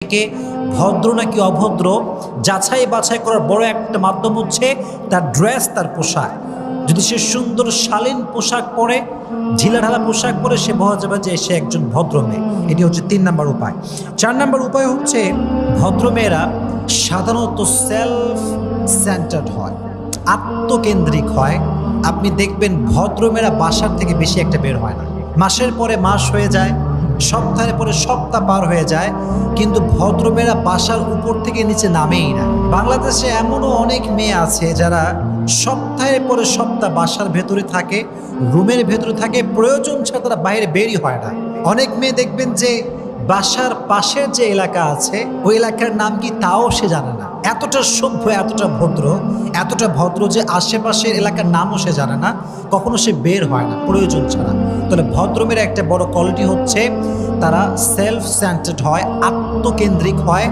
কে ভদ্র নাকি অভদ্র যাচাই বাছাই করার বড় একটা মাধ্যম হচ্ছে তার ড্রেস, তার পোশাক। যদি সে সুন্দর শালীন পোশাক পরে, ঢিলাঢালা পোশাক পরে, সে বোঝা যাবে যে সে একজন ভদ্র মেয়ে। এটি হচ্ছে 3 নম্বর উপায়। 4 নম্বর উপায় হচ্ছে ভদ্র মেয়েরা সাধারণত সেলফ সেন্টার্ড হয়, আত্মকেন্দ্রিক হয়। আপনি দেখবেন ভদ্র মেয়েরা বাসার থেকে বেশি একটা বের হয় না। মাসের পরে মাস হয়ে যায়, সপ্তাহের পরে সপ্তাহ পার হয়ে যায়, কিন্তু ভদ্রমেয়েরা বাসার উপর থেকে নিচে নামেই না। বাংলাদেশে এমনও অনেক মেয়ে আছে যারা সপ্তাহের পরে সপ্তাহ বাসার ভেতরে থাকে, রুমের ভেতরে থাকে, প্রয়োজন ছাড়া তারা বাইরে বেরই হয় না। অনেক মেয়ে দেখবেন যে বাসার পাশের যে এলাকা আছে ওই এলাকার নাম কি তাও সে জানে না। এতটা সভ্য, এতটা ভদ্র যে আশেপাশের এলাকার নামও সে জানে না, কখনো সে বের হয় না প্রয়োজন ছাড়া। তাহলে ভদ্রমের একটা বড় কোয়ালিটি হচ্ছে তারা সেলফ সেন্টার্ড হয়, আত্মকেন্দ্রিক হয়।